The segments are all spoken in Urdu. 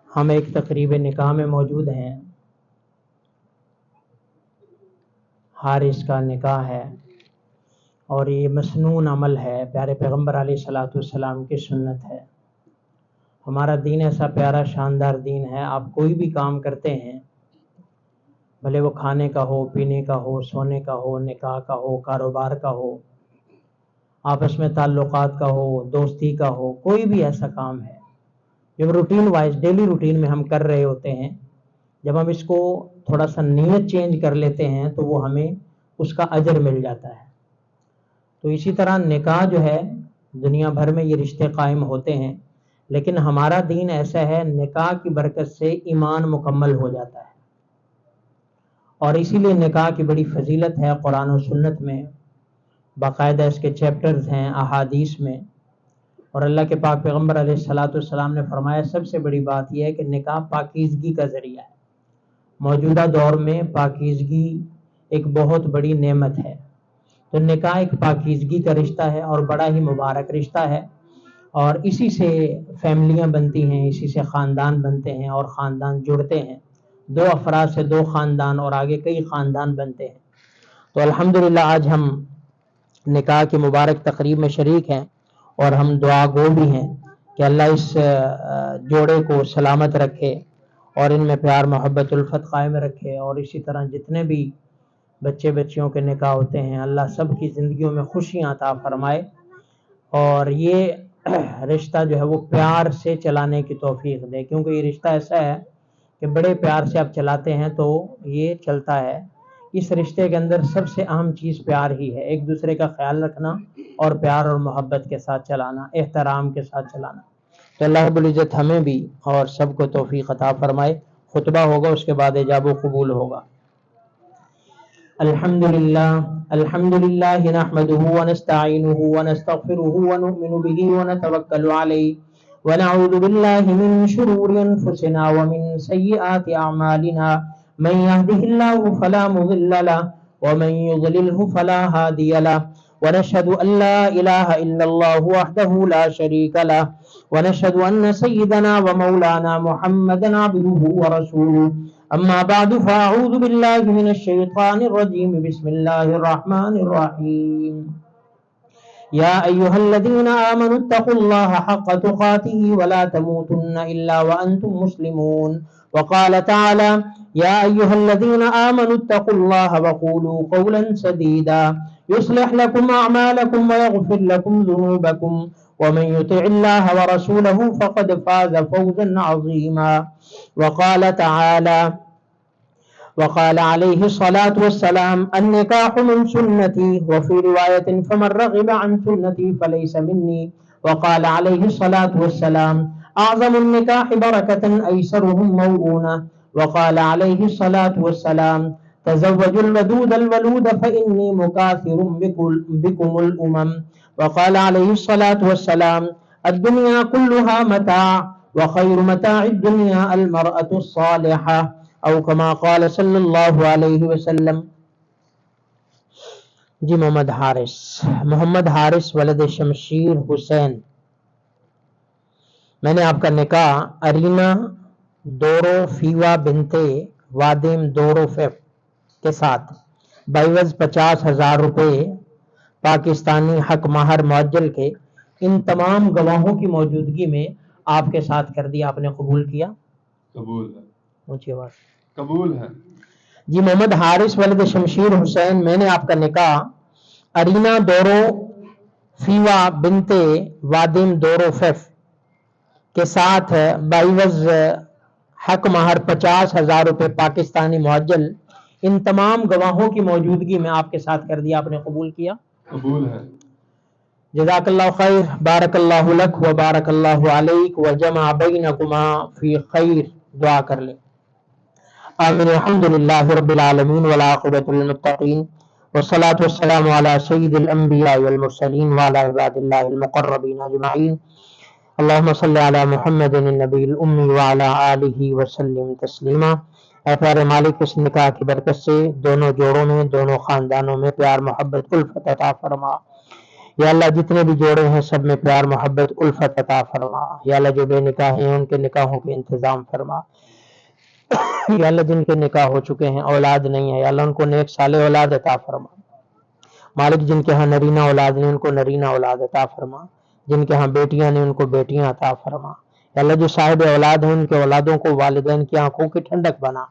ہم ایک تقریب نکاح میں موجود ہیں. حارث کا نکاح ہے اور یہ مسنون عمل ہے، پیارے پیغمبر علیہ الصلوۃ والسلام کی سنت ہے. ہمارا دین ایسا پیارا شاندار دین ہے. آپ کوئی بھی کام کرتے ہیں، بھلے وہ کھانے کا ہو، پینے کا ہو، سونے کا ہو، نکاح کا ہو، کاروبار کا ہو، آپس میں تعلقات کا ہو، دوستی کا ہو، کوئی بھی ایسا کام ہے جب روٹین وائز ڈیلی روٹین میں ہم کر رہے ہوتے ہیں، جب ہم اس کو تھوڑا سا نیت چینج کر لیتے ہیں تو وہ ہمیں اس کا اجر مل جاتا ہے. تو اسی طرح نکاح جو ہے، دنیا بھر میں یہ رشتے قائم ہوتے ہیں، لیکن ہمارا دین ایسا ہے، نکاح کی برکت سے ایمان مکمل ہو جاتا ہے. اور اسی لیے نکاح کی بڑی فضیلت ہے. قرآن و سنت میں باقاعدہ اس کے چیپٹرز ہیں، احادیث میں. اور اللہ کے پاک پیغمبر علیہ الصلوۃ والسلام نے فرمایا سب سے بڑی بات یہ ہے کہ نکاح پاکیزگی کا ذریعہ ہے. موجودہ دور میں پاکیزگی ایک بہت بڑی نعمت ہے. تو نکاح ایک پاکیزگی کا رشتہ ہے اور بڑا ہی مبارک رشتہ ہے، اور اسی سے فیملیاں بنتی ہیں، اسی سے خاندان بنتے ہیں اور خاندان جڑتے ہیں. دو افراد سے دو خاندان اور آگے کئی خاندان بنتے ہیں. تو الحمدللہ آج ہم نکاح کی مبارک تقریب میں شریک ہیں اور ہم دعا گو بھی ہیں کہ اللہ اس جوڑے کو سلامت رکھے اور ان میں پیار محبت الفت قائم رکھے، اور اسی طرح جتنے بھی بچے بچیوں کے نکاح ہوتے ہیں اللہ سب کی زندگیوں میں خوشیاں عطا فرمائے، اور یہ رشتہ جو ہے وہ پیار سے چلانے کی توفیق دے. کیونکہ یہ رشتہ ایسا ہے کہ بڑے پیار سے آپ چلاتے ہیں تو یہ چلتا ہے. اس رشتے کے اندر سب سے اہم چیز پیار ہی ہے، ایک دوسرے کا خیال رکھنا اور پیار اور محبت کے ساتھ چلانا، احترام کے ساتھ چلانا. تو اللہ رب العزت ہمیں بھی اور سب کو توفیق عطا فرمائے. خطبہ ہوگا، اس کے بعد اجاب و قبول ہوگا. الحمدللہ نحمده ونستعینه ونستغفره ونؤمن به ونتوکل علیہ ونعوذ باللہ من شرور انفسنا ومن سیئات اعمالنا، من يهده الله فلا مضل له ومن يضلله فلا هادي له، ونشهد ان لا اله الا الله وحده لا شريك له، ونشهد ان سيدنا ومولانا محمدا عبده ورسوله. اما بعد فاعوذ بالله من الشيطان الرجيم. بسم الله الرحمن الرحيم. يا ايها الذين امنوا اتقوا الله حق تقاته ولا تموتن الا وانتم مسلمون. وقال تعالى: يا ايها الذين امنوا اتقوا الله وقولوا قولا سديدا يصلح لكم اعمالكم ويغفر لكم ذنوبكم ومن يطع الله ورسوله فقد فاز فوزا عظيما. وقال تعالى: وقال عليه الصلاة والسلام: النكاح من سنتي، وفي رواية: فمن رغب عن سنتي فليس مني. وقال عليه الصلاة والسلام: أعظم النكاح بركة أيسرهم موؤونة. وقال عليه الصلاة والسلام: تزوجوا الودود الولود فإني مكاثر بكم الأمم. وقال عليه الصلاة والسلام: الدنيا كلها متاع وخير متاع الدنيا المرأة الصالحة، او کما قال صلی اللہ علیہ وسلم. جی محمد حارث ولد شمشیر حسین، میں نے آپ کا نکاح ارینا دورو فیوا بنتے وادیم دورو فیف کے ساتھ بعوض 50,000 روپے پاکستانی حق مہر معجل کے ان تمام گواہوں کی موجودگی میں آپ کے ساتھ کر دیا. آپ نے قبول کیا؟ قبول ہے. اونچی آواز. قبول ہے. جی محمد حارث ولد شمشیر حسین، میں نے آپ کا نکاح ارینا دورو فیوا بنتے وادیم دورو فیف کے ساتھ بعوض حق مہر 50,000 روپے پاکستانی معجل ان تمام گواہوں کی موجودگی میں آپ کے ساتھ کر دیا. آپ نے قبول کیا؟ قبول ہے. جزاک اللہ خیر، بارک اللہ لک و بارک اللہ علیک و جمع بینکما فی خیر. دعا کر لیں. آمین. الحمدللہ رب العالمین والعاقبۃ للمتقین والصلاة والسلام علی سید الانبیاء والمرسلین وعلی عباد اللہ المقربین اجمعین. اللہم صلی علی محمد النبی الامی وعلی آلہ وسلم تسلیما. اے پیارے مالک، اس نکاح کی برکت سے دونوں جوڑوں میں، دونوں خاندانوں میں پیار محبت الفت عطا فرما. یا اللہ جتنے بھی جوڑے ہیں سب میں پیار محبت الفت عطا فرما، یا اللہ جو بے نکاح ہیں ان کے نکاحوں کے انتظام فرما، یا اللہ جن کے نکاح ہو چکے ہیں اولاد نہیں ہے یا اللہ ان کو نیک صالح اولاد عطا فرما، مالک جن کے ہاں نرینہ اولاد نہیں ان کو نرینہ اولاد عطا فرما، جن کے ہاں بیٹیاں نہیں ان کو بیٹیاں عطا فرما، یا اللہ جو صاحب اولاد ہیں ان کے اولادوں کو والدین کی آنکھوں کی ٹھنڈک بنا،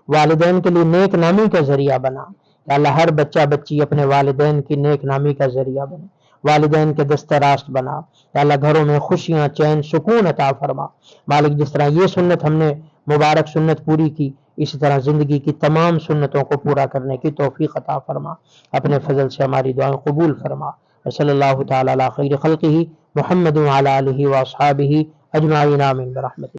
والدین کے لیے نیک نامی کا ذریعہ بنا، یا اللہ ہر بچہ بچی اپنے والدین کی نیک نامی کا ذریعہ بنے، والدین کے دست راست بنا، یا اللہ گھروں میں خوشیاں چین سکون عطا فرما، مالک جس طرح یہ سنت ہم نے مبارک سنت پوری کی اسی طرح زندگی کی تمام سنتوں کو پورا کرنے کی توفیق عطا فرما، اپنے فضل سے ہماری دعائیں قبول فرما، صلی اللہ تعالی علی خیر خلقہ محمد وعلی آلہ واصحابہ اجمعین آمین برحمتہ۔